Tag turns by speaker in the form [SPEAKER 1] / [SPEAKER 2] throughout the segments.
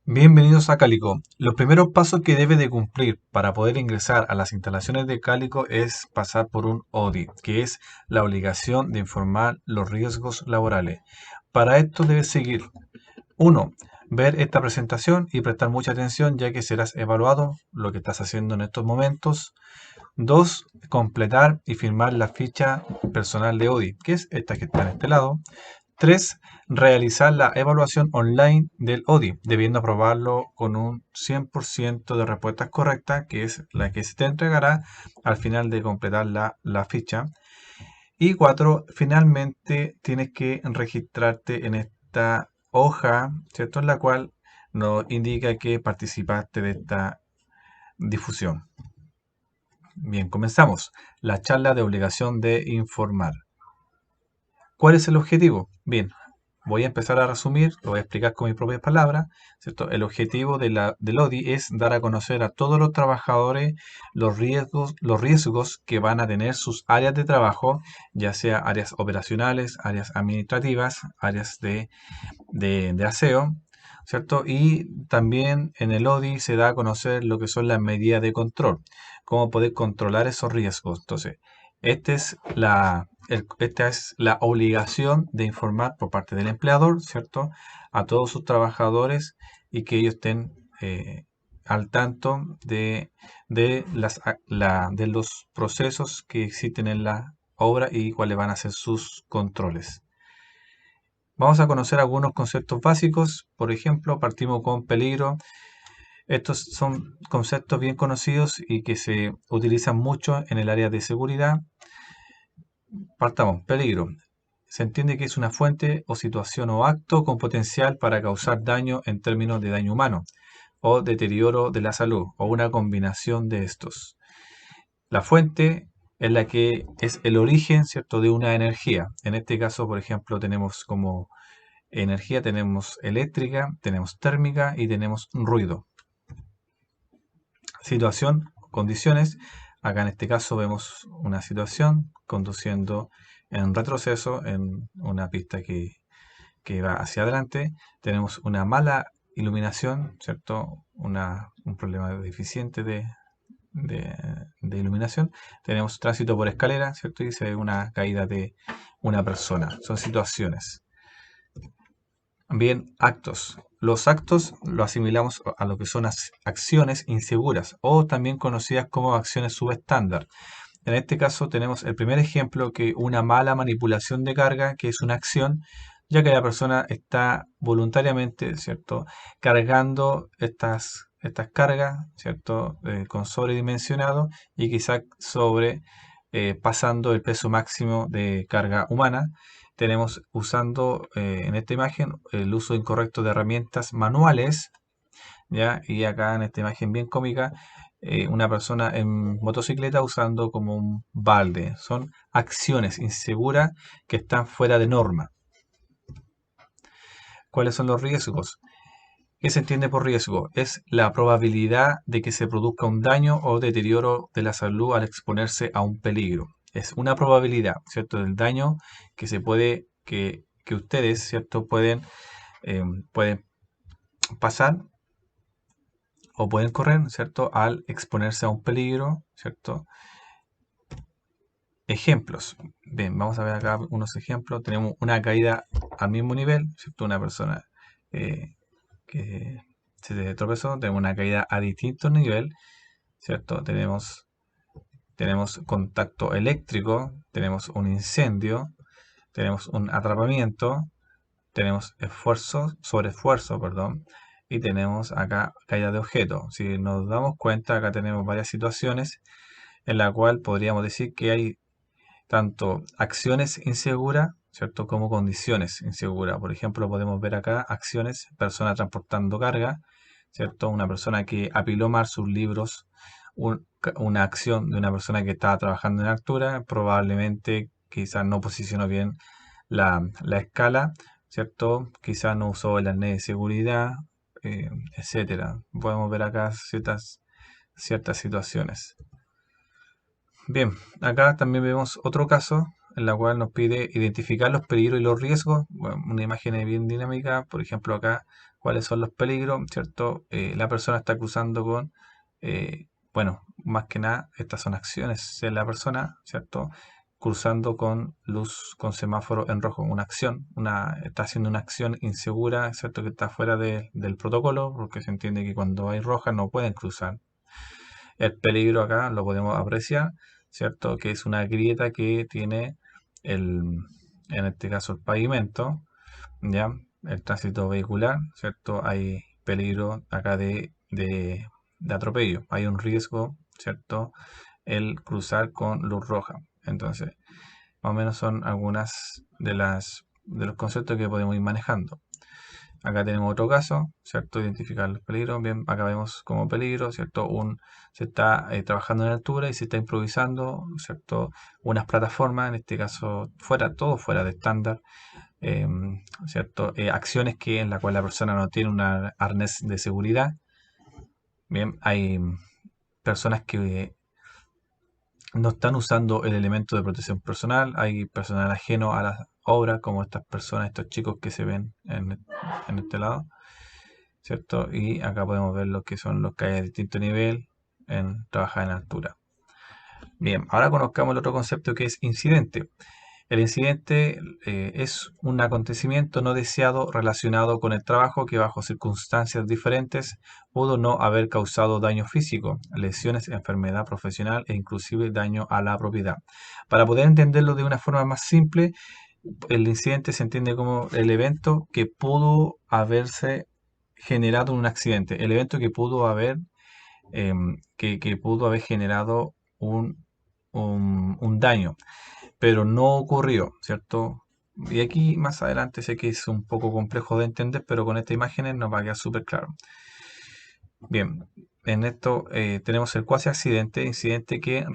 [SPEAKER 1] Bienvenidos a Cálico. Los primeros pasos que debe de cumplir para poder ingresar a las instalaciones de Cálico es pasar por un ODI, que es la obligación de informar los riesgos laborales. Para esto debes seguir: uno, ver esta presentación y prestar mucha atención ya que serás evaluado lo que estás haciendo en estos momentos. 2, completar y firmar la ficha personal de ODI, que es esta que está en este lado. 3, realizar la evaluación online del ODI, debiendo aprobarlo con un 100% de respuestas correctas, que es la que se te entregará al final de completar la ficha. Y 4, finalmente tienes que registrarte en esta hoja, ¿cierto? En la cual nos indica que participaste de esta difusión. Bien, comenzamos. La charla de obligación de informar. ¿Cuál es el objetivo? Bien, voy a empezar a resumir, lo voy a explicar con mis propias palabras, ¿cierto? El objetivo del ODI es dar a conocer a todos los trabajadores los riesgos que van a tener sus áreas de trabajo, ya sea áreas operacionales, áreas administrativas, áreas de aseo, ¿cierto? Y también en el ODI se da a conocer lo que son las medidas de control, cómo poder controlar esos riesgos. Entonces, esta es la obligación de informar por parte del empleador, ¿cierto? A todos sus trabajadores y que ellos estén al tanto de los procesos que existen en la obra y cuáles van a ser sus controles. Vamos a conocer algunos conceptos básicos. Por ejemplo, partimos con peligro. Estos son conceptos bien conocidos y que se utilizan mucho en el área de seguridad. Partamos. Peligro. Se entiende que es una fuente o situación o acto con potencial para causar daño en términos de daño humano o deterioro de la salud o una combinación de estos. La fuente es la que es el origen, ¿cierto?, de una energía. En este caso, por ejemplo, tenemos como energía, tenemos eléctrica, tenemos térmica y tenemos ruido. Situación, condiciones. Acá en este caso vemos una situación conduciendo en retroceso en una pista que va hacia adelante. Tenemos una mala iluminación, ¿cierto? Un problema deficiente de, de iluminación. Tenemos tránsito por escalera, ¿cierto? Y se ve una caída de una persona. Son situaciones. Bien, actos. Los actos lo asimilamos a lo que son acciones inseguras o también conocidas como acciones subestándar. En este caso tenemos el primer ejemplo, que una mala manipulación de carga, que es una acción, ya que la persona está voluntariamente, ¿cierto?, cargando estas cargas, ¿cierto?, con sobredimensionado y quizá pasando el peso máximo de carga humana. Tenemos usando en esta imagen el uso incorrecto de herramientas manuales, ¿ya? Y acá en esta imagen bien cómica, una persona en motocicleta usando como un balde. Son acciones inseguras que están fuera de norma. ¿Cuáles son los riesgos? ¿Qué se entiende por riesgo? Es la probabilidad de que se produzca un daño o deterioro de la salud al exponerse a un peligro. Es una probabilidad, ¿cierto?, del daño que se puede, que ustedes, ¿cierto?, pueden pasar o pueden correr, ¿cierto?, al exponerse a un peligro, ¿cierto? Ejemplos. Bien, vamos a ver acá unos ejemplos. Tenemos una caída al mismo nivel, ¿cierto? Una persona que se tropezó. Tenemos una caída a distinto nivel, ¿cierto? Tenemos contacto eléctrico, tenemos un incendio, tenemos un atrapamiento, tenemos esfuerzo, perdón, y tenemos acá caída de objeto. Si nos damos cuenta, acá tenemos varias situaciones en la cual podríamos decir que hay tanto acciones inseguras, ¿cierto?, como condiciones inseguras. Por ejemplo, podemos ver acá acciones: persona transportando carga, ¿cierto? Una persona que apiló mal sus libros, una acción de una persona que estaba trabajando en altura, probablemente quizás no posicionó bien la escala, ¿cierto? Quizás no usó el arnés de seguridad, etcétera. Podemos ver acá ciertas situaciones. Bien, acá también vemos otro caso en la cual nos pide identificar los peligros y los riesgos. Bueno, una imagen bien dinámica, por ejemplo acá ¿Cuáles son los peligros? ¿Cierto? La persona está cruzando con, bueno, más que nada, estas son acciones de la persona, ¿cierto? Cruzando con luz, con semáforo en rojo, una acción, está haciendo una acción insegura, ¿cierto? Que está fuera del protocolo, porque se entiende que cuando hay roja no pueden cruzar. El peligro acá lo podemos apreciar, ¿cierto? Que es una grieta que tiene el, en este caso el pavimento, ¿ya? El tránsito vehicular, ¿cierto? Hay peligro acá de atropello, hay un riesgo, ¿cierto? El cruzar con luz roja. Entonces, más o menos son algunas de los conceptos que podemos ir manejando. Acá tenemos otro caso, ¿cierto? Identificar los peligros. Bien, acá vemos como peligro, ¿cierto? Se está trabajando en altura y se está improvisando, ¿cierto? Unas plataformas, en este caso, todo fuera de estándar, ¿cierto? Acciones en la cual la persona no tiene un arnés de seguridad. Bien, hay personas que no están usando el elemento de protección personal, hay personal ajeno a las obras, como estas personas, estos chicos que se ven en este lado, ¿cierto? Y acá podemos ver lo que son los que hay a distinto nivel en trabajar en altura. Bien, ahora conozcamos el otro concepto que es incidente. El incidente es un acontecimiento no deseado relacionado con el trabajo que bajo circunstancias diferentes pudo no haber causado daño físico, lesiones, enfermedad profesional e inclusive daño a la propiedad. Para poder entenderlo de una forma más simple, el incidente se entiende como el evento que pudo haberse generado un accidente, el evento que pudo que pudo haber generado un daño, pero no ocurrió, ¿cierto? Y aquí más adelante sé que es un poco complejo de entender, pero con estas imágenes nos va a quedar súper claro. Bien, en esto tenemos el cuasi accidente, incidente que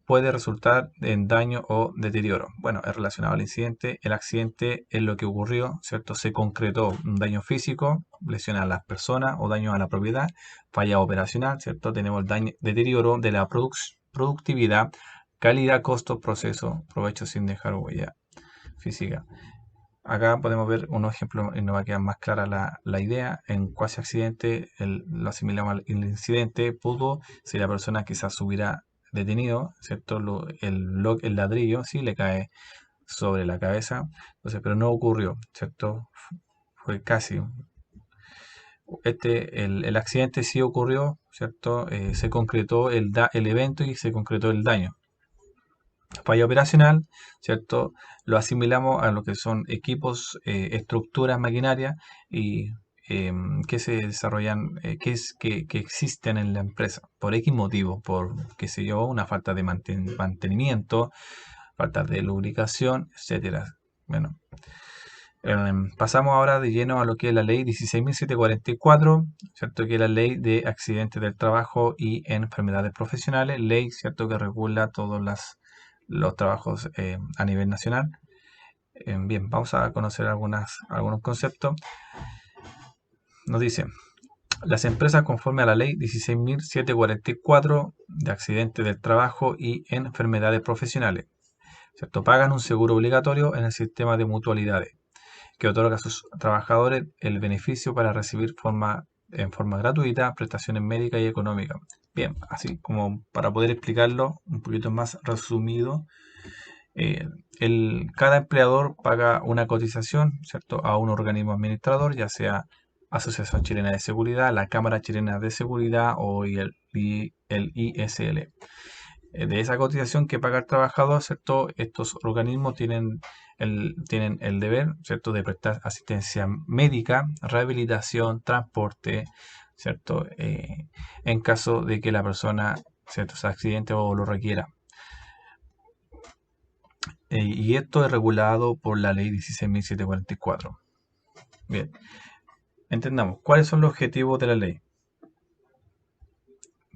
[SPEAKER 1] puede resultar en daño o deterioro. Bueno, es relacionado al incidente. El accidente es lo que ocurrió, ¿cierto? Se concretó un daño físico, lesión a las personas o daño a la propiedad, falla operacional, ¿cierto? Tenemos el daño, deterioro de la productividad, calidad, costo, proceso, provecho sin dejar huella física. Acá podemos ver un ejemplo y nos va a quedar más clara la idea. En cuasi accidente lo asimilamos al incidente. Si la persona quizás se hubiera detenido, ¿cierto? El ladrillo sí le cae sobre la cabeza, entonces, pero no ocurrió, ¿cierto? Fue casi. El accidente sí ocurrió, ¿cierto? Se concretó el evento y se concretó el daño. Falla operacional, ¿cierto? Lo asimilamos a lo que son equipos, estructuras, maquinaria y que se desarrollan, que existen en la empresa por X motivo, por, qué sé yo, una falta de mantenimiento, falta de lubricación, etcétera. Bueno, pasamos ahora de lleno a lo que es la ley 16.744, ¿cierto? Que es la ley de accidentes del trabajo y enfermedades profesionales, ley, ¿cierto? Que regula todos los trabajos a nivel nacional. Bien, vamos a conocer algunos conceptos. Nos dice, las empresas conforme a la ley 16.744 de accidentes del trabajo y enfermedades profesionales, ¿cierto? Pagan un seguro obligatorio en el sistema de mutualidades que otorga a sus trabajadores el beneficio para recibir en forma gratuita prestaciones médicas y económicas. Bien, así como para poder explicarlo un poquito más resumido, eh, cada empleador paga una cotización, ¿cierto?, a un organismo administrador, ya sea Asociación Chilena de Seguridad, la Cámara Chilena de Seguridad o el ISL. De esa cotización que paga el trabajador, ¿cierto? Estos organismos tienen el deber, ¿cierto?, de prestar asistencia médica, rehabilitación, transporte, ¿cierto?, en caso de que la persona, ¿cierto?, se accidente o lo requiera. Y esto es regulado por la ley 16.744. Bien, entendamos, ¿cuáles son los objetivos de la ley?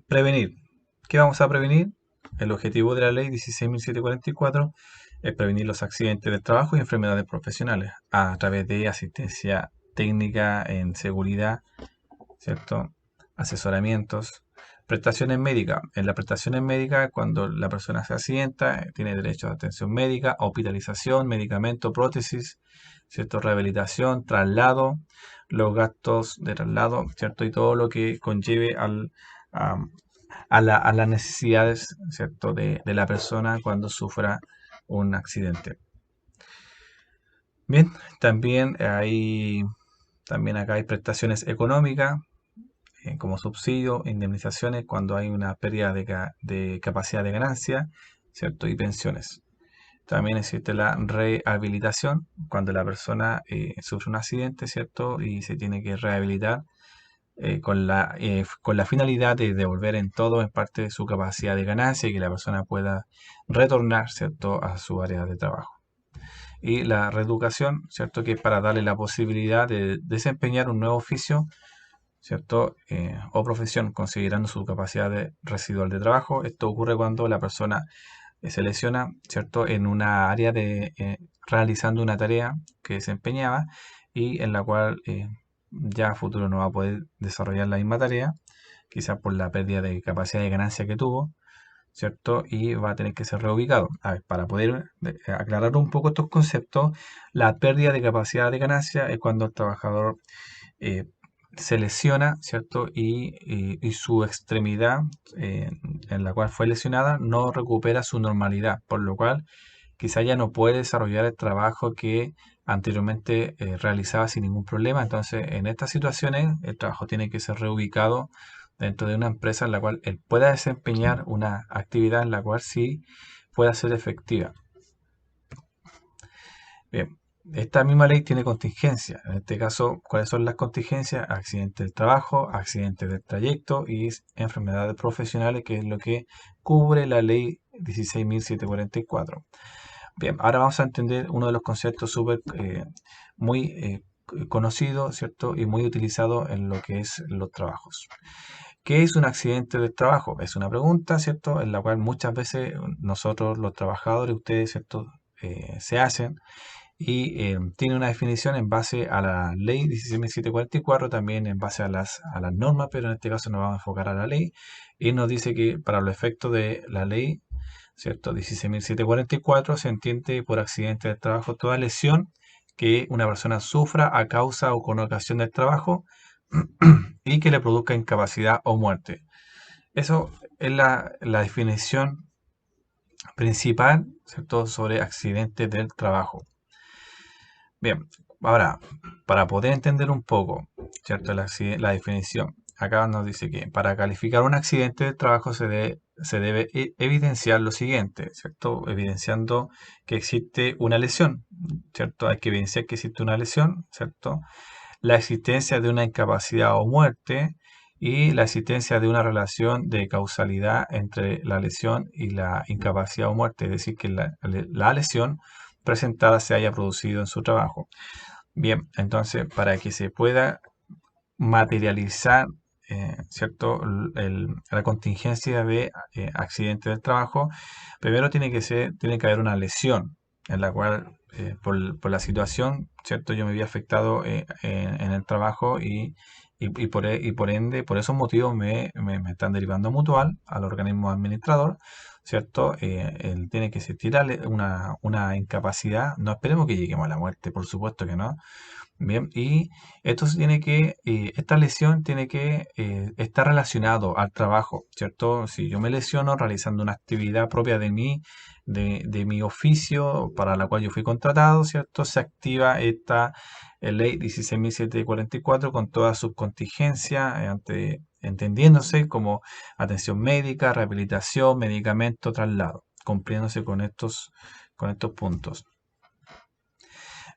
[SPEAKER 1] Prevenir. ¿Qué vamos a prevenir? El objetivo de la ley 16.744 es prevenir los accidentes del trabajo y enfermedades profesionales a través de asistencia técnica en seguridad, ¿cierto? Asesoramientos, prestaciones médicas. En las prestaciones médicas, cuando la persona se accidenta, tiene derecho a atención médica, hospitalización, medicamento, prótesis, ¿cierto? Rehabilitación, traslado, los gastos de traslado, ¿cierto? Y todo lo que conlleve a, a las necesidades, ¿cierto? De la persona cuando sufra un accidente. Bien, también acá hay prestaciones económicas, como subsidio, indemnizaciones cuando hay una pérdida de capacidad de ganancia, ¿cierto? Y pensiones. También existe la rehabilitación, cuando la persona sufre un accidente, ¿cierto? Y se tiene que rehabilitar con la finalidad de devolver en todo, en parte, de su capacidad de ganancia y que la persona pueda retornar, ¿cierto? A su área de trabajo. Y la reeducación, ¿cierto? Que es para darle la posibilidad de desempeñar un nuevo oficio, ¿cierto? O profesión, considerando su capacidad residual de trabajo. Esto ocurre cuando la persona se lesiona, ¿cierto? En una área realizando una tarea que desempeñaba y en la cual ya a futuro no va a poder desarrollar la misma tarea, quizás por la pérdida de capacidad de ganancia que tuvo, ¿cierto? Y va a tener que ser reubicado. A ver, para poder aclarar un poco estos conceptos, la pérdida de capacidad de ganancia es cuando el trabajador eh, se lesiona, ¿cierto? Y su extremidad en la cual fue lesionada no recupera su normalidad, por lo cual quizá ya no puede desarrollar el trabajo que anteriormente realizaba sin ningún problema. Entonces, en estas situaciones, el trabajo tiene que ser reubicado dentro de una empresa en la cual él pueda desempeñar una actividad en la cual sí pueda ser efectiva. Bien, esta misma ley tiene contingencias. En este caso, ¿cuáles son las contingencias? Accidentes del trabajo, accidentes del trayecto y enfermedades profesionales, que es lo que cubre la ley 16.744. Bien, ahora vamos a entender uno de los conceptos súper muy conocido, ¿cierto? Y muy utilizado en lo que es los trabajos. ¿Qué es un accidente del trabajo? Es una pregunta, ¿cierto? En la cual muchas veces nosotros, los trabajadores, ustedes, ¿cierto? Se hacen y tiene una definición en base a la ley 16.744, también en base a las normas, pero en este caso nos vamos a enfocar a la ley y nos dice que para los efectos de la ley, ¿cierto? 16.744 se entiende por accidente del trabajo toda lesión que una persona sufra a causa o con ocasión del trabajo y que le produzca incapacidad o muerte. Eso es la definición principal, ¿cierto? Sobre accidentes del trabajo. Bien, ahora, para poder entender un poco, ¿cierto? La definición, acá nos dice que para calificar un accidente de trabajo se debe evidenciar lo siguiente, ¿cierto? Evidenciando que existe una lesión, ¿cierto? Hay que evidenciar que existe una lesión, ¿cierto? La existencia de una incapacidad o muerte y la existencia de una relación de causalidad entre la lesión y la incapacidad o muerte, es decir, que la lesión presentada se haya producido en su trabajo. Bien, entonces para que se pueda materializar, ¿cierto? La contingencia de accidente del trabajo, primero tiene que haber una lesión en la cual, por la situación, ¿cierto? Yo me había afectado en el trabajo y por ende, por esos motivos me están derivando a mutual, al organismo administrador, ¿cierto? Él tiene que existir una incapacidad, no esperemos que lleguemos a la muerte, por supuesto que no. Bien, y esta lesión tiene que estar relacionado al trabajo, ¿cierto? Si yo me lesiono realizando una actividad propia de mi oficio para la cual yo fui contratado, ¿cierto? Se activa esta ley 16.744 con todas sus contingencias, entendiéndose como atención médica, rehabilitación, medicamento, traslado, cumpliéndose con estos puntos.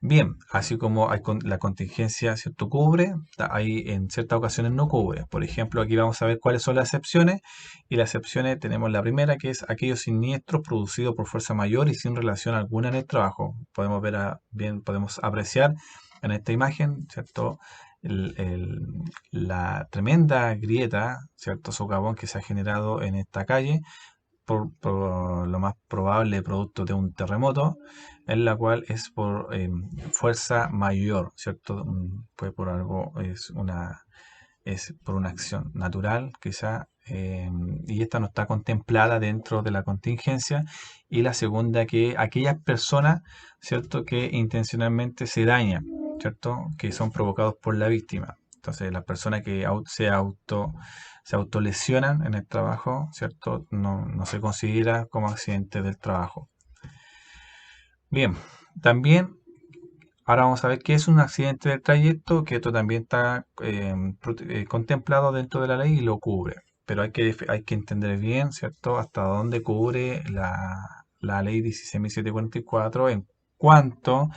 [SPEAKER 1] Bien, así como la contingencia, ¿cierto? Cubre, ahí en ciertas ocasiones no cubre. Por ejemplo, aquí vamos a ver cuáles son las excepciones. Y las excepciones tenemos la primera, que es aquellos siniestros producidos por fuerza mayor y sin relación alguna en el trabajo. Podemos ver, bien, podemos apreciar en esta imagen, ¿cierto? La tremenda grieta, ¿cierto? Socavón que se ha generado en esta calle por lo más probable producto de un terremoto, en la cual es por fuerza mayor, ¿cierto? Pues por algo es es por una acción natural, quizá, y esta no está contemplada dentro de la contingencia. Y la segunda, que aquellas personas, ¿cierto?, que intencionalmente se dañan, ¿cierto?, que son provocados por la víctima. Entonces, las personas que se autolesionan en el trabajo, ¿cierto?, no se considera como accidente del trabajo. Bien, también ahora vamos a ver qué es un accidente del trayecto, que esto también está contemplado dentro de la ley y lo cubre. Pero hay que entender bien, ¿cierto?, hasta dónde cubre la ley 16.744 en cuanto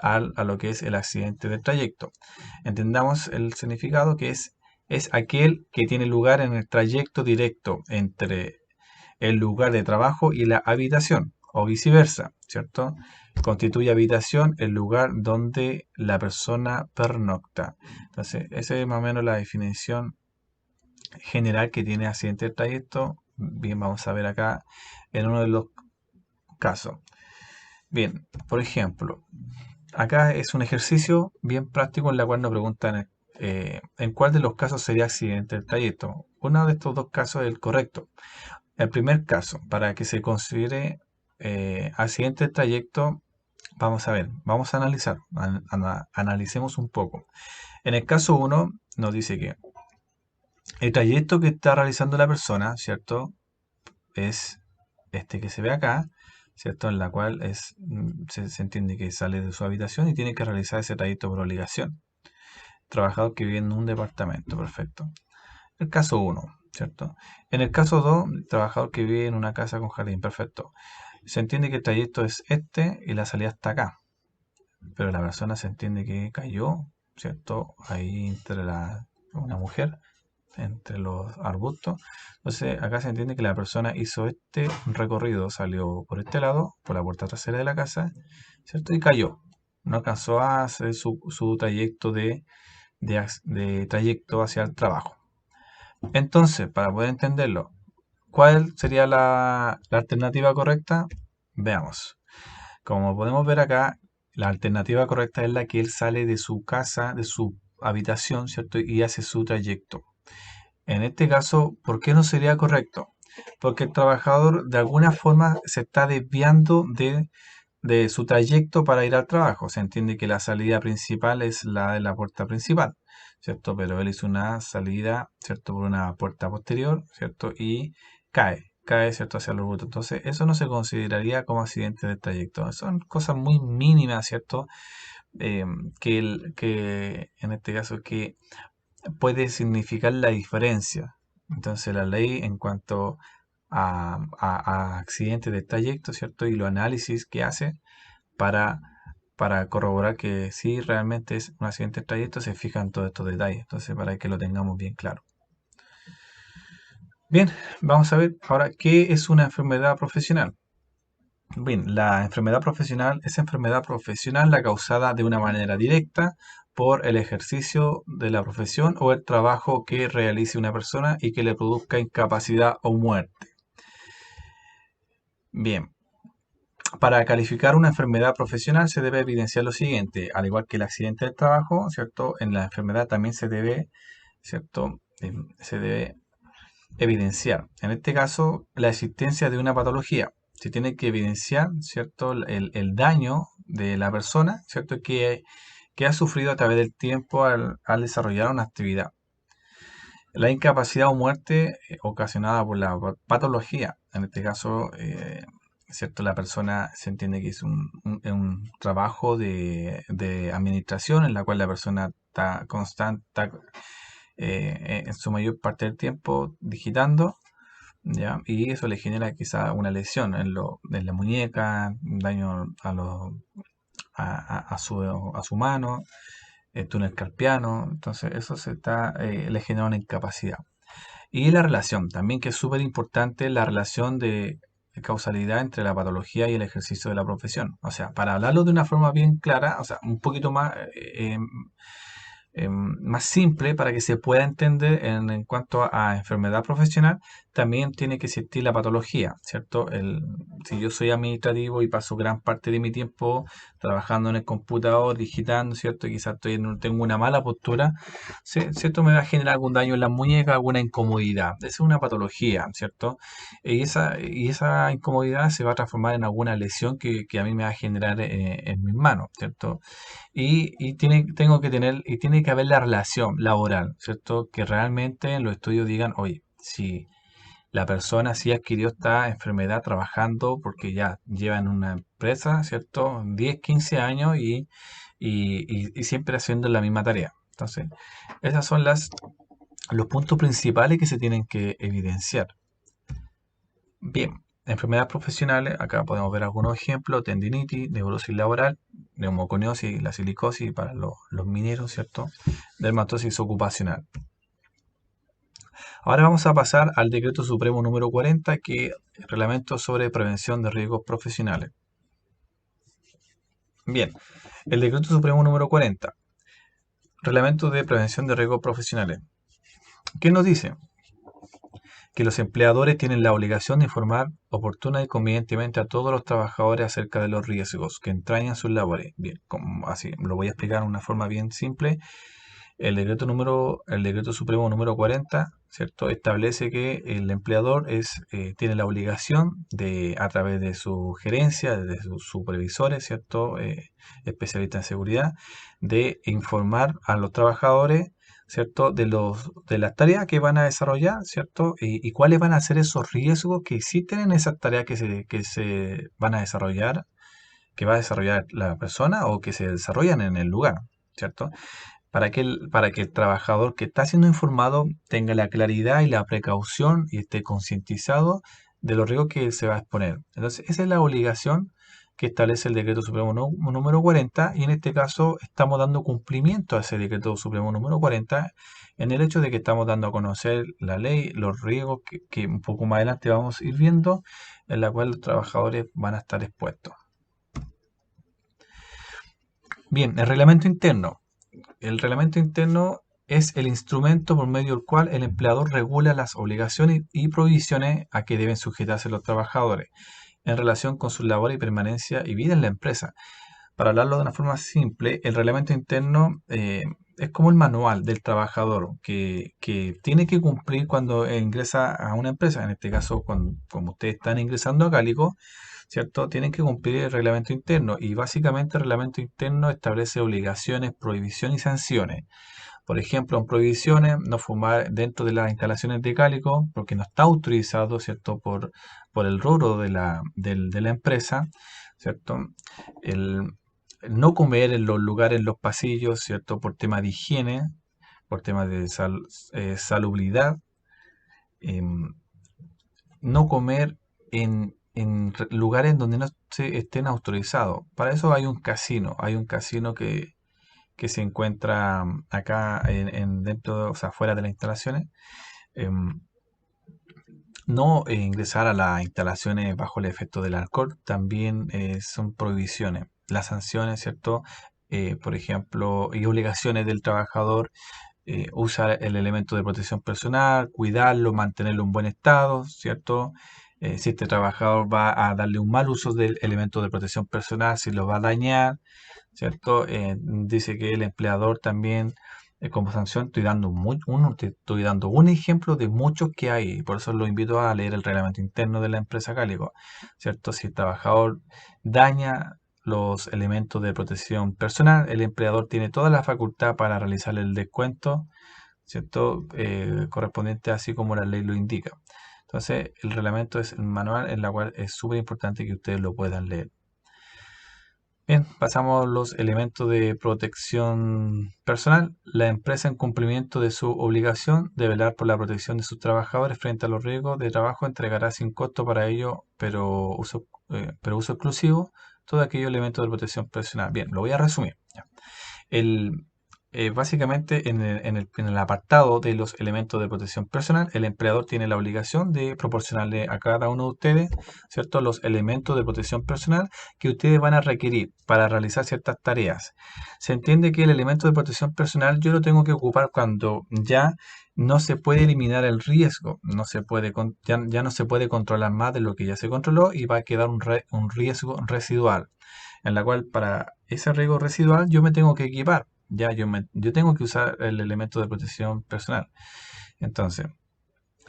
[SPEAKER 1] a lo que es el accidente del trayecto. Entendamos el significado, que es aquel que tiene lugar en el trayecto directo entre el lugar de trabajo y la habitación, o viceversa, ¿cierto? Constituye habitación el lugar donde la persona pernocta. Entonces, esa es más o menos la definición general que tiene accidente de trayecto. Bien, vamos a ver acá en uno de los casos. Bien, por ejemplo, acá es un ejercicio bien práctico en la cual nos preguntan en cuál de los casos sería accidente del trayecto. Uno de estos dos casos es el correcto. El primer caso, para que se considere accidente del trayecto, vamos a ver, vamos a analizar, analicemos un poco. En el caso 1 nos dice que el trayecto que está realizando la persona, ¿cierto?, es este que se ve acá, ¿cierto?, en la cual se entiende que sale de su habitación y tiene que realizar ese trayecto por obligación. Trabajador que vive en un departamento, perfecto. El caso 1, ¿cierto? En el caso 2, trabajador que vive en una casa con jardín, perfecto. Se entiende que el trayecto es este y la salida está acá, pero la persona se entiende que cayó, ¿cierto?, ahí entre una mujer, entre los arbustos. Entonces acá se entiende que la persona hizo este recorrido, salió por este lado, por la puerta trasera de la casa, ¿cierto?, y cayó. No alcanzó a hacer su trayecto de trayecto hacia el trabajo. Entonces, para poder entenderlo, ¿cuál sería la alternativa correcta? Veamos. Como podemos ver acá, la alternativa correcta es la que él sale de su casa, de su habitación, ¿cierto?, y hace su trayecto. En este caso, ¿por qué no sería correcto? Porque el trabajador de alguna forma se está desviando de su trayecto para ir al trabajo. Se entiende que la salida principal es la de la puerta principal, ¿cierto? Pero él hizo una salida, ¿cierto?, por una puerta posterior, ¿cierto? Y cae, ¿cierto?, hacia los brutos. Entonces, eso no se consideraría como accidente de trayecto. Son cosas muy mínimas, ¿cierto? Eh, que en este caso que puede significar la diferencia. Entonces, la ley en cuanto a accidentes de trayecto, ¿cierto?, y los análisis que hace para, para corroborar que sí realmente es un accidente de trayecto, se fijan todos estos detalles. Entonces, para que lo tengamos bien claro. Bien, vamos a ver ahora qué es una enfermedad profesional. Bien, la enfermedad profesional es enfermedad profesional la causada de una manera directa por el ejercicio de la profesión o el trabajo que realice una persona y que le produzca incapacidad o muerte. Bien, para calificar una enfermedad profesional se debe evidenciar lo siguiente: al igual que el accidente del trabajo, ¿cierto?, en la enfermedad también se debe, ¿cierto?, se debe evidenciar, en este caso, la existencia de una patología. Se tiene que evidenciar, ¿cierto?, el daño de la persona, ¿cierto?, que ha sufrido a través del tiempo al desarrollar una actividad. La incapacidad o muerte ocasionada por la patología, en este caso, ¿cierto?, la persona se entiende que es un trabajo de administración en la cual la persona está constante, en su mayor parte del tiempo digitando, ¿ya? Y eso le genera quizá una lesión en la muñeca, un daño a su mano, el túnel carpiano. Entonces eso le genera una incapacidad. Y la relación, también, que es súper importante, la relación de causalidad entre la patología y el ejercicio de la profesión. O sea, para hablarlo de una forma bien clara, o sea, un poquito más simple para que se pueda entender en cuanto a enfermedad profesional, también tiene que existir la patología, ¿cierto? Si yo soy administrativo y paso gran parte de mi tiempo trabajando en el computador, digitando, ¿cierto? Quizás tengo una mala postura, ¿cierto? Me va a generar algún daño en las muñecas, alguna incomodidad. Esa es una patología, ¿cierto? Y esa incomodidad se va a transformar en alguna lesión que a mí me va a generar en mis manos, ¿cierto? Tiene que haber la relación laboral, ¿cierto? Que realmente en los estudios digan, oye, si la persona sí adquirió esta enfermedad trabajando porque ya lleva en una empresa, ¿cierto? 10 15 años y siempre haciendo la misma tarea. Entonces, esos son los puntos principales que se tienen que evidenciar. Bien, enfermedades profesionales, acá podemos ver algunos ejemplos: tendinitis, neurosis laboral, neumoconiosis, la silicosis para los mineros, ¿cierto? Dermatosis ocupacional. Ahora vamos a pasar al Decreto Supremo número 40, que es el Reglamento sobre Prevención de Riesgos Profesionales. Bien, el Decreto Supremo número 40, Reglamento de Prevención de Riesgos Profesionales. ¿Qué nos dice? Que los empleadores tienen la obligación de informar oportuna y convenientemente a todos los trabajadores acerca de los riesgos que entrañan sus labores. Bien, así lo voy a explicar de una forma bien simple. El decreto supremo número 40, ¿cierto? Establece que el empleador tiene la obligación de, a través de su gerencia, de sus supervisores, ¿cierto? Especialistas en seguridad, de informar a los trabajadores, ¿cierto? De las tareas que van a desarrollar, ¿cierto? Y cuáles van a ser esos riesgos que existen en esas tareas que se van a desarrollar, que va a desarrollar la persona o que se desarrollan en el lugar, ¿cierto? Para que el trabajador que está siendo informado tenga la claridad y la precaución y esté concientizado de los riesgos que se va a exponer. Entonces, esa es la obligación que establece el Decreto Supremo número 40, y en este caso estamos dando cumplimiento a ese Decreto Supremo número 40 en el hecho de que estamos dando a conocer la ley, los riesgos que un poco más adelante vamos a ir viendo, en la cual los trabajadores van a estar expuestos. Bien, el reglamento interno. El reglamento interno es el instrumento por medio del cual el empleador regula las obligaciones y prohibiciones a que deben sujetarse los trabajadores en relación con su labor y permanencia y vida en la empresa. Para hablarlo de una forma simple, el reglamento interno es como el manual del trabajador que tiene que cumplir cuando ingresa a una empresa. En este caso, como ustedes están ingresando a Cálico, ¿cierto? Tienen que cumplir el reglamento interno, y básicamente el reglamento interno establece obligaciones, prohibiciones y sanciones. Por ejemplo, en prohibiciones, no fumar dentro de las instalaciones de Cálico porque no está autorizado, ¿cierto? Por el rubro de la empresa, ¿cierto? El, el no comer en los lugares, en los pasillos, ¿cierto? Por temas de higiene, por temas de salubridad. em, no comer en lugares donde no estén autorizados. Para eso hay un casino que se encuentra acá dentro, o sea, fuera de las instalaciones. Em, no ingresar a las instalaciones bajo el efecto del alcohol también son prohibiciones. Las sanciones, ¿cierto? Por ejemplo, y obligaciones del trabajador: usar el elemento de protección personal, cuidarlo, mantenerlo en buen estado, ¿cierto? Si este trabajador va a darle un mal uso del elemento de protección personal, si lo va a dañar, ¿cierto? Dice que el empleador también, como sanción, estoy dando un ejemplo de muchos que hay, y por eso lo invito a leer el reglamento interno de la empresa Cálico, ¿cierto? Si el trabajador daña los elementos de protección personal, el empleador tiene toda la facultad para realizar el descuento, ¿cierto? Correspondiente así como la ley lo indica. Entonces, el reglamento es el manual en la cual es súper importante que ustedes lo puedan leer. Bien, pasamos a los elementos de protección personal. La empresa, en cumplimiento de su obligación de velar por la protección de sus trabajadores frente a los riesgos de trabajo, entregará sin costo para ello, pero uso exclusivo, todo aquellos elementos de protección personal. Bien, lo voy a resumir. El, Básicamente en el apartado de los elementos de protección personal, el empleador tiene la obligación de proporcionarle a cada uno de ustedes, ¿cierto?, los elementos de protección personal que ustedes van a requerir para realizar ciertas tareas. Se entiende que el elemento de protección personal yo lo tengo que ocupar cuando ya no se puede eliminar el riesgo, no se puede, ya no se puede controlar más de lo que ya se controló y va a quedar un riesgo residual, en la cual para ese riesgo residual yo me tengo que equipar. Ya yo tengo que usar el elemento de protección personal. Entonces,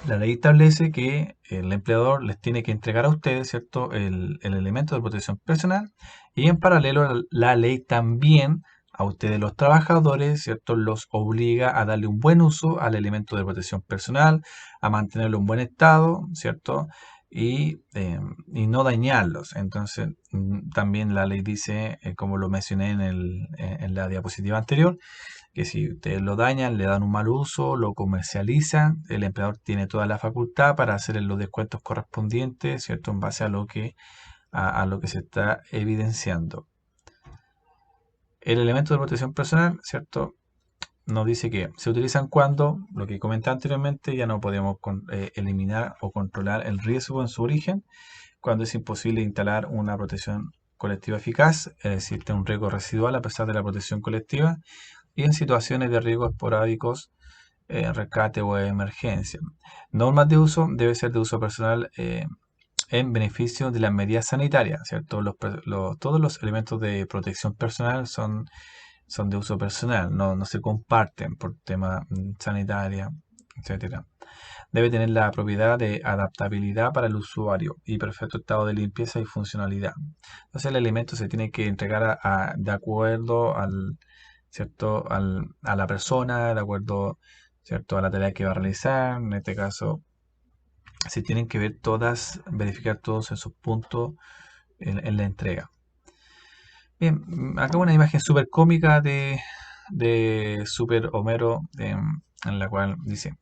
[SPEAKER 1] la ley establece que el empleador les tiene que entregar a ustedes, ¿cierto?, el elemento de protección personal, y en paralelo la ley también a ustedes los trabajadores, ¿cierto?, los obliga a darle un buen uso al elemento de protección personal, a mantenerlo en buen estado, ¿cierto?, y no dañarlos. Entonces, también la ley dice, como lo mencioné en la diapositiva anterior, que si ustedes lo dañan, le dan un mal uso, lo comercializan, el empleador tiene toda la facultad para hacer los descuentos correspondientes, ¿cierto?, en base a lo que se está evidenciando. El elemento de protección personal, ¿cierto?, nos dice que se utilizan cuando, lo que comenté anteriormente, ya no podemos eliminar o controlar el riesgo en su origen, cuando es imposible instalar una protección colectiva eficaz, existe un riesgo residual a pesar de la protección colectiva, y en situaciones de riesgo esporádicos, rescate o emergencia. Normas de uso debe ser de uso personal en beneficio de las medidas sanitarias, ¿cierto? Todos los elementos de protección personal son de uso personal, no se comparten por tema sanitaria, etcétera. Debe tener la propiedad de adaptabilidad para el usuario y perfecto estado de limpieza y funcionalidad. Entonces el elemento se tiene que entregar de acuerdo ¿cierto?, a la persona, de acuerdo, ¿cierto?, a la tarea que va a realizar. En este caso, se tienen que verificar todos esos puntos en la entrega. Bien, acá una imagen súper cómica de Super Homero, en la cual dice,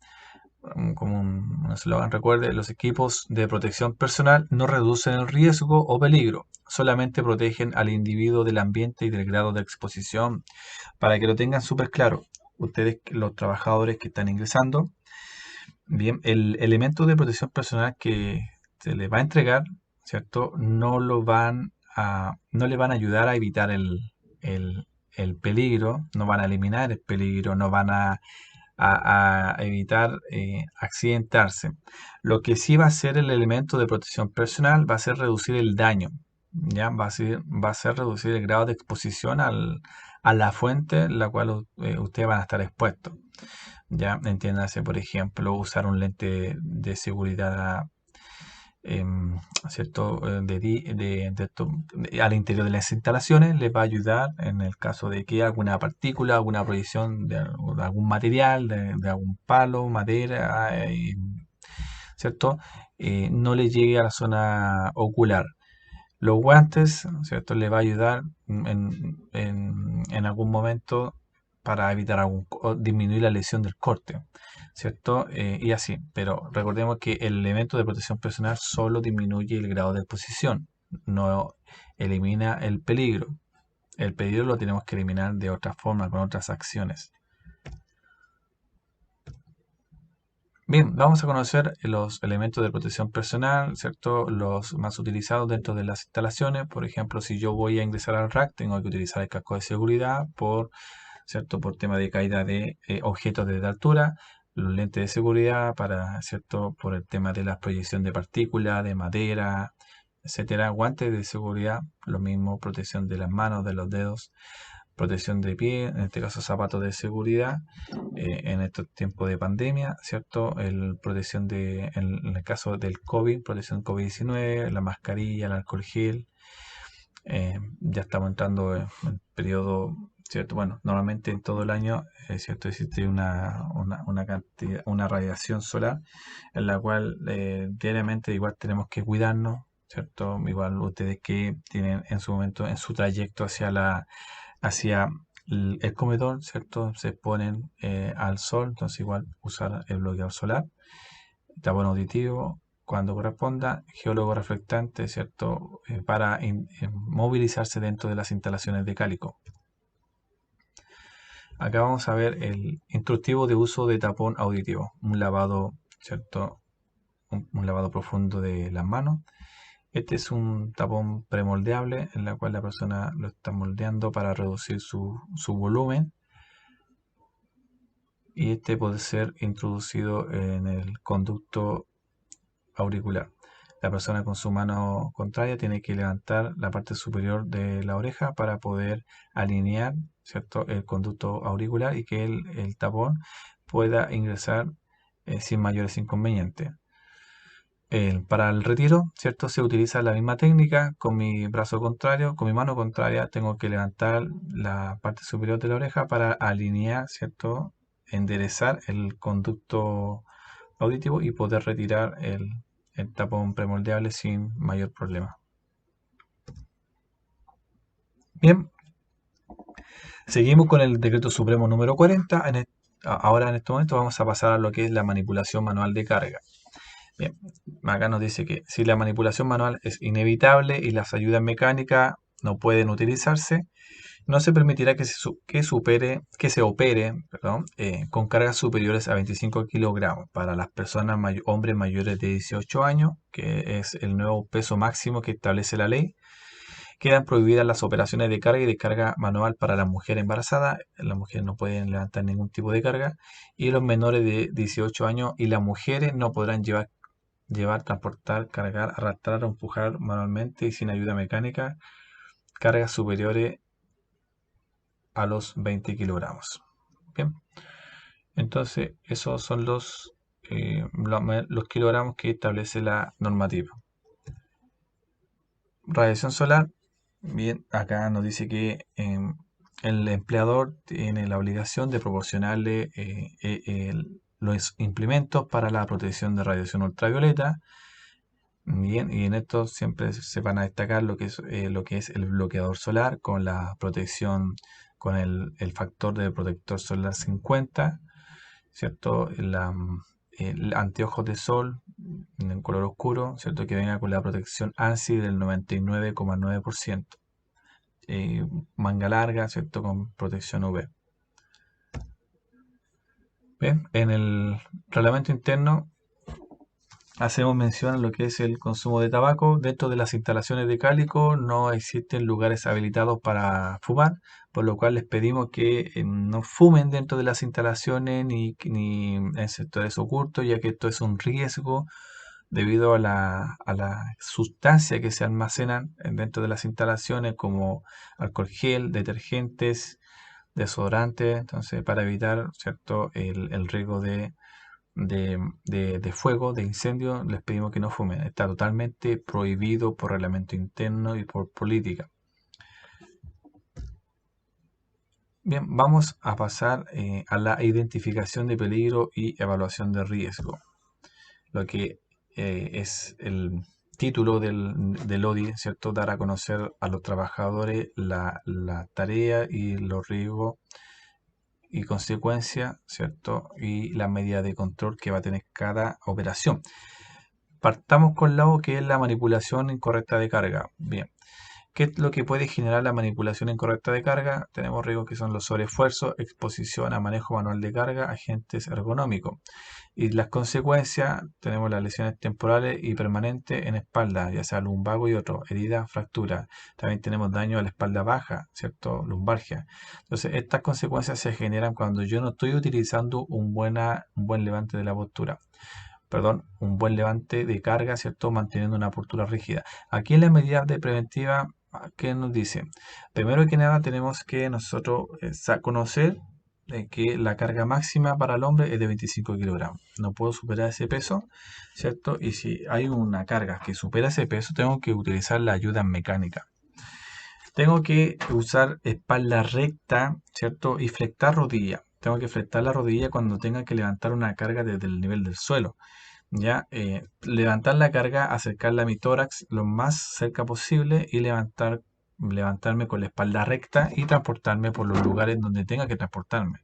[SPEAKER 1] como un eslogan, recuerde, los equipos de protección personal no reducen el riesgo o peligro, solamente protegen al individuo del ambiente y del grado de exposición. Para que lo tengan súper claro, ustedes, los trabajadores que están ingresando, bien, el elemento de protección personal que se les va a entregar, ¿cierto?, no le van a ayudar a evitar el peligro, no van a eliminar el peligro, no van a evitar accidentarse. Lo que sí va a hacer el elemento de protección personal va a ser reducir el daño, ¿ya? Va a ser reducir el grado de exposición a la fuente en la cual ustedes van a estar expuestos. Ya, entiéndase, por ejemplo, usar un lente de seguridad, ¿cierto?, al interior de las instalaciones les va a ayudar en el caso de que alguna partícula, alguna proyección de algún material, de algún palo, madera, ¿cierto?, no le llegue a la zona ocular. Los guantes, ¿cierto?, le va a ayudar en algún momento para evitar o disminuir la lesión del corte, ¿cierto? Y así, pero recordemos que el elemento de protección personal solo disminuye el grado de exposición, no elimina el peligro. El peligro lo tenemos que eliminar de otra forma, con otras acciones. Bien, vamos a conocer los elementos de protección personal, ¿cierto? Los más utilizados dentro de las instalaciones. Por ejemplo, si yo voy a ingresar al rack, tengo que utilizar el casco de seguridad ¿cierto?, por tema de caída de objetos desde altura, los lentes de seguridad ¿cierto?, por el tema de la proyección de partículas, de madera, etcétera. Guantes de seguridad, lo mismo, protección de las manos, de los dedos, protección de pie, en este caso zapatos de seguridad, en estos tiempos de pandemia, ¿cierto? En el caso del COVID, protección COVID-19, la mascarilla, el alcohol gel. Ya estamos entrando en periodo, ¿cierto? Bueno, normalmente en todo el año, ¿cierto?, existe una radiación solar en la cual diariamente igual tenemos que cuidarnos, ¿cierto? Igual ustedes que tienen en su momento, en su trayecto hacia el comedor, ¿cierto?, se exponen al sol, entonces igual usar el bloqueador solar, tapón auditivo cuando corresponda, geólogo reflectante, ¿cierto?, para movilizarse dentro de las instalaciones de Cálico. Acá vamos a ver el instructivo de uso de tapón auditivo, un lavado, ¿cierto? Un lavado profundo de las manos. Este es un tapón premoldeable en la cual la persona lo está moldeando para reducir su volumen, y este puede ser introducido en el conducto auricular. La persona con su mano contraria tiene que levantar la parte superior de la oreja para poder alinear, ¿cierto?, el conducto auricular y que el tapón pueda ingresar sin mayores inconvenientes. Para el retiro, ¿cierto? Se utiliza la misma técnica. Con mi brazo contrario, con mi mano contraria, tengo que levantar la parte superior de la oreja para alinear, ¿cierto? Enderezar el conducto auditivo y poder retirar el tapón premoldeable sin mayor problema. Bien, seguimos con el decreto supremo número 40. Ahora en este momento vamos a pasar a lo que es la manipulación manual de carga. Bien, acá nos dice que si la manipulación manual es inevitable y las ayudas mecánicas no pueden utilizarse, no se permitirá que se opere, perdón, con cargas superiores a 25 kilogramos para las personas hombres mayores de 18 años, que es el nuevo peso máximo que establece la ley. Quedan prohibidas las operaciones de carga y descarga manual para las mujeres embarazadas. Las mujeres no pueden levantar ningún tipo de carga. Y los menores de 18 años y las mujeres no podrán llevar, transportar, cargar, arrastrar o empujar manualmente y sin ayuda mecánica cargas superiores a los 20 kilogramos. Bien, entonces esos son los kilogramos que establece la normativa. Radiación solar. Bien, acá nos dice que el empleador tiene la obligación de proporcionarle los implementos para la protección de radiación ultravioleta. Bien, y en esto siempre se van a destacar lo que es el bloqueador solar con la protección, con el factor de protector solar 50, ¿cierto? El anteojos de sol en color oscuro, ¿cierto? Que venga con la protección ANSI del 99,9%. Manga larga, ¿cierto? Con protección UV. Bien, en el reglamento interno hacemos mención a lo que es el consumo de tabaco. Dentro de las instalaciones de Cálico no existen lugares habilitados para fumar, por lo cual les pedimos que no fumen dentro de las instalaciones ni en sectores ocultos, ya que esto es un riesgo debido a la sustancia que se almacenan dentro de las instalaciones, como alcohol gel, detergentes, desodorantes. Entonces, para evitar, ¿cierto?, el riesgo de fuego, de incendio, les pedimos que no fumen. Está totalmente prohibido por reglamento interno y por política. Bien, vamos a pasar a la identificación de peligro y evaluación de riesgo. Lo que es el título del ODI, ¿cierto? Dar a conocer a los trabajadores la tarea y los riesgos y consecuencias, ¿cierto? Y la medida de control que va a tener cada operación. Partamos con lo que es la manipulación incorrecta de carga. Bien, ¿qué es lo que puede generar la manipulación incorrecta de carga? Tenemos riesgos que son los sobreesfuerzos, exposición a manejo manual de carga, agentes ergonómicos. Y las consecuencias, tenemos las lesiones temporales y permanentes en espalda, ya sea lumbago y otro, heridas, fracturas. También tenemos daño a la espalda baja, ¿cierto? Lumbalgia. Entonces, estas consecuencias se generan cuando yo no estoy utilizando un buen levante de la postura. Perdón, un buen levante de carga, ¿cierto? Manteniendo una postura rígida. Aquí en las medidas de preventiva, ¿qué nos dice? Primero que nada tenemos que nosotros conocer que la carga máxima para el hombre es de 25 kilogramos. No puedo superar ese peso, ¿cierto? Y si hay una carga que supera ese peso, tengo que utilizar la ayuda mecánica. Tengo que usar espalda recta, ¿cierto? Y flectar rodilla. Tengo que flectar la rodilla cuando tenga que levantar una carga desde el nivel del suelo. Ya, levantar la carga, acercarla a mi tórax lo más cerca posible y levantarme con la espalda recta y transportarme por los lugares donde tenga que transportarme.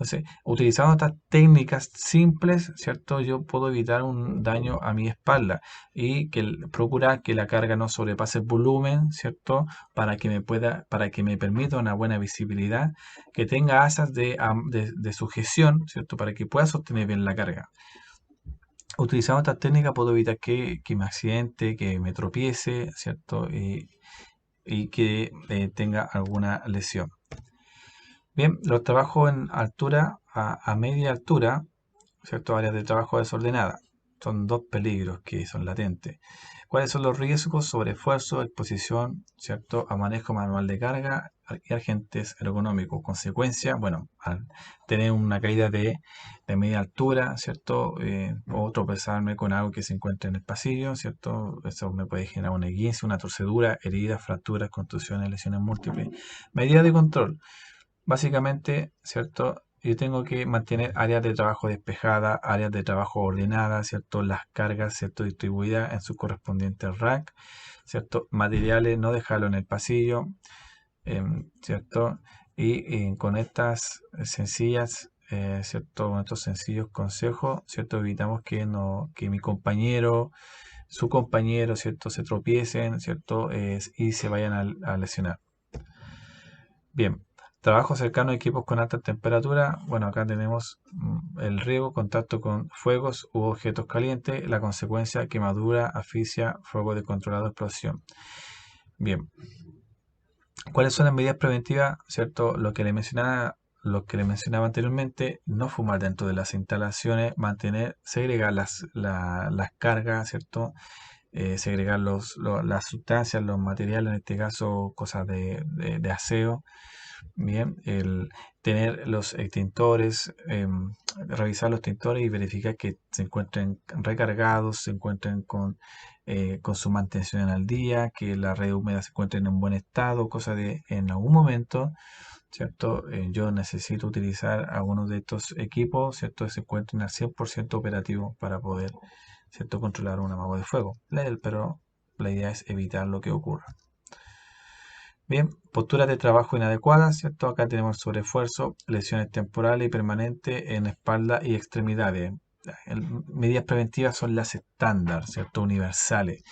[SPEAKER 1] Entonces, utilizando estas técnicas simples, ¿cierto? Yo puedo evitar un daño a mi espalda y procurar que la carga no sobrepase el volumen, ¿cierto? Para que me permita una buena visibilidad, que tenga asas de sujeción, ¿cierto? Para que pueda sostener bien la carga. Utilizando esta técnica puedo evitar que me accidente, que me tropiece, ¿cierto? Y que tenga alguna lesión. Bien, los trabajos en altura, a media altura, ¿cierto? Áreas de trabajo desordenadas. Son dos peligros que son latentes. ¿Cuáles son los riesgos? Sobreesfuerzo, exposición, ¿cierto? A manejo manual de carga y agentes ergonómicos. Consecuencia, bueno, al tener una caída de media altura, ¿cierto? O tropezarme con algo que se encuentre en el pasillo, ¿cierto? Eso me puede generar una esguince, una torcedura, heridas, fracturas, contusiones, lesiones múltiples. Medidas de control. Básicamente, ¿cierto? Yo tengo que mantener áreas de trabajo despejadas, áreas de trabajo ordenadas, ¿cierto? Las cargas, ¿cierto? Distribuidas en su correspondiente rack, ¿cierto? Materiales, no dejarlo en el pasillo, ¿cierto? Y con estas sencillas, ¿cierto? Con estos sencillos consejos, ¿cierto? Evitamos que mi compañero, su compañero, ¿cierto? Se tropiecen, ¿cierto? Y se vayan a lesionar. Bien, trabajo cercano a equipos con alta temperatura. Bueno, acá tenemos el riesgo, contacto con fuegos u objetos calientes, la consecuencia, quemadura, asfixia, fuego descontrolado, explosión. Bien, ¿cuáles son las medidas preventivas? ¿Cierto? Lo que le mencionaba anteriormente, no fumar dentro de las instalaciones, segregar las cargas, ¿cierto? Segregar las sustancias, los materiales, en este caso cosas de aseo. Bien, el tener los extintores, revisar los extintores y verificar que se encuentren recargados, se encuentren con su mantención al día, que la red húmeda se encuentre en un buen estado, cosa de en algún momento, ¿cierto? Yo necesito utilizar algunos de estos equipos, ¿cierto? Que se encuentren al 100% operativos para poder, ¿cierto? Controlar una magua de fuego. Pero la idea es evitar lo que ocurra. Bien, posturas de trabajo inadecuadas, ¿cierto? Acá tenemos sobreesfuerzo, lesiones temporales y permanentes en espalda y extremidades. Medidas preventivas son las estándar, ¿cierto? Universales,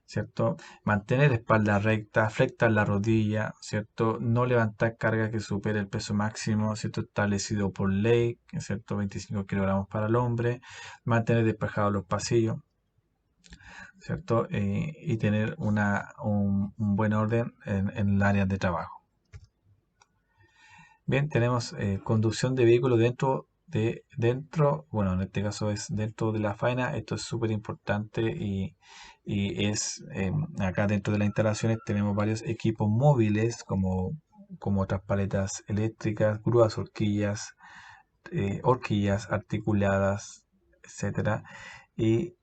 [SPEAKER 1] ¿cierto? Mantener espalda recta, flectar la rodilla, ¿cierto? No levantar carga que supere el peso máximo, ¿cierto? Establecido por ley, ¿cierto? 25 kilogramos para el hombre. Mantener despejados los pasillos, ¿cierto? Y tener un buen orden en el área de trabajo. Bien, tenemos conducción de vehículos bueno, en este caso es dentro de la faena. Esto es súper importante y acá dentro de las instalaciones tenemos varios equipos móviles como otras paletas eléctricas, grúas, horquillas articuladas, etcétera. Y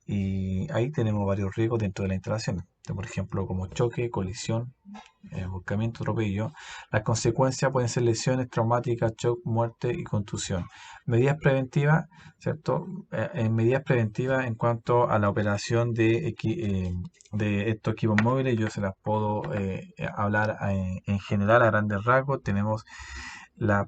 [SPEAKER 1] ahí tenemos varios riesgos dentro de la instalación, por ejemplo, como choque, colisión, volcamiento, atropello. Las consecuencias pueden ser lesiones traumáticas, shock, muerte y contusión. Medidas preventivas, ¿cierto? En medidas preventivas en cuanto a la operación de estos equipos móviles, yo se las puedo hablar en general a grandes rasgos. Tenemos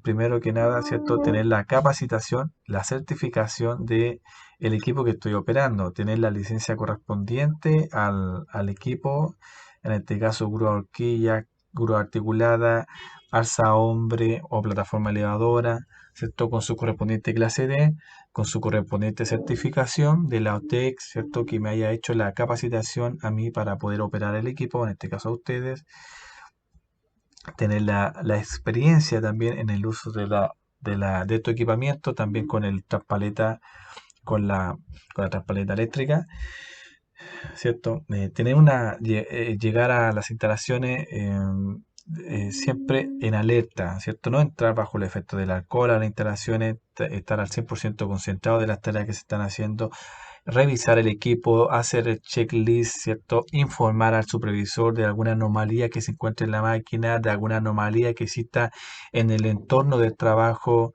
[SPEAKER 1] primero que nada, ¿cierto? Tener la capacitación, la certificación de el equipo que estoy operando, tener la licencia correspondiente al equipo, en este caso grúa horquilla, grúa articulada, alza hombre o plataforma elevadora, ¿cierto? Con su correspondiente clase D, con su correspondiente certificación de la OTEC, ¿cierto? Que me haya hecho la capacitación a mí para poder operar el equipo, en este caso a ustedes, tener la experiencia también en el uso de tu equipamiento, también con el traspaleta, con la traspaleta eléctrica, ¿cierto? Llegar a las instalaciones siempre en alerta, ¿cierto? No entrar bajo el efecto del alcohol a las instalaciones, estar al 100% concentrado de las tareas que se están haciendo, revisar el equipo, hacer el checklist, ¿cierto? Informar al supervisor de alguna anomalía que se encuentre en la máquina, de alguna anomalía que exista en el entorno del trabajo,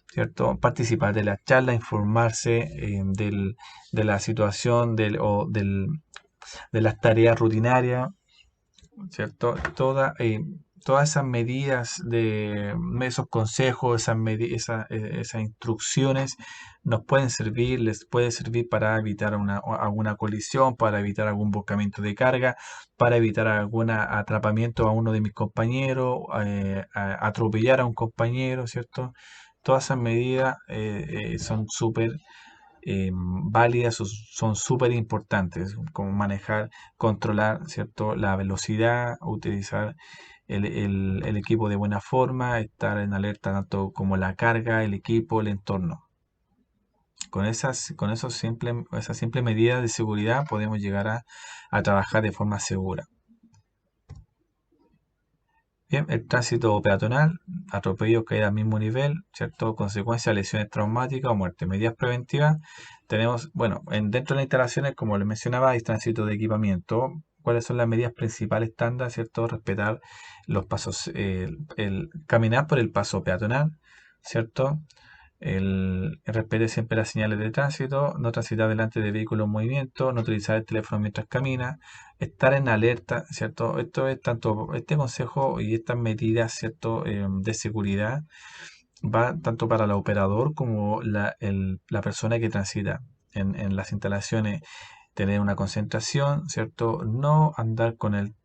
[SPEAKER 1] ¿cierto? Participar de la charla, informarse de la situación de las tareas rutinarias, ¿cierto? todas esas medidas esos consejos, esas instrucciones nos pueden servir, les puede servir para evitar alguna colisión, para evitar algún volcamiento de carga, para evitar algún atrapamiento a uno de mis compañeros, atropellar a un compañero, ¿cierto? Todas esas medidas son súper válidas, son súper importantes, como manejar, controlar, ¿cierto? La velocidad, utilizar el equipo de buena forma, estar en alerta tanto como la carga, el equipo, el entorno. Esas simples medidas de seguridad podemos llegar a trabajar de forma segura. Bien, el tránsito peatonal, atropello, caída al mismo nivel, ¿cierto? Consecuencia, lesiones traumáticas o muerte. Medidas preventivas, tenemos, bueno, dentro de las instalaciones, como les mencionaba, hay tránsito de equipamiento. ¿Cuáles son las medidas principales estándar, ¿cierto? Respetar los pasos, caminar por el paso peatonal, ¿cierto? Respete siempre las señales de tránsito, no transitar delante de vehículos en movimiento, no utilizar el teléfono mientras camina, estar en alerta, ¿cierto? Esto es tanto, este consejo y estas medidas, ¿cierto? De seguridad va tanto para el operador como la persona que transita en las instalaciones. Tener una concentración, ¿cierto? No andar con el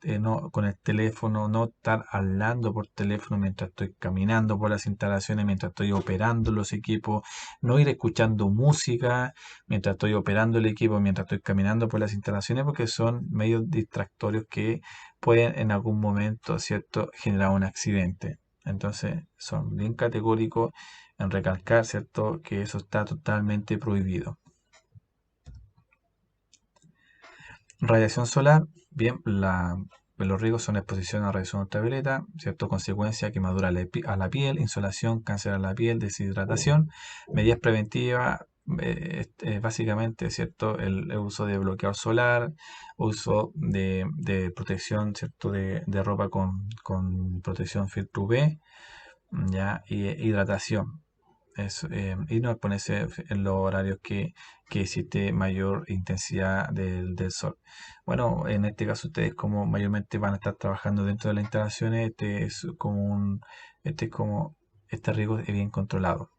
[SPEAKER 1] teléfono, no estar hablando por teléfono mientras estoy caminando por las instalaciones, mientras estoy operando los equipos, no ir escuchando música mientras estoy operando el equipo, mientras estoy caminando por las instalaciones, porque son medios distractorios que pueden en algún momento, ¿cierto?, generar un accidente. Entonces, son bien categóricos en recalcar, ¿cierto?, que eso está totalmente prohibido. Radiación solar, bien, los riesgos son exposición a radiación ultravioleta, ¿cierto? Consecuencia, quemadura a la piel, insolación, cáncer a la piel, deshidratación. Medidas preventivas, básicamente, ¿cierto? El uso de bloqueador solar, uso de protección, ¿cierto? De ropa con protección filtro UV, ¿ya? Y hidratación. Y no ponerse en los horarios que existe mayor intensidad del sol. Bueno, en este caso ustedes como mayormente van a estar trabajando dentro de las instalaciones, este riesgo es bien controlado.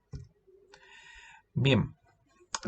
[SPEAKER 1] Bien,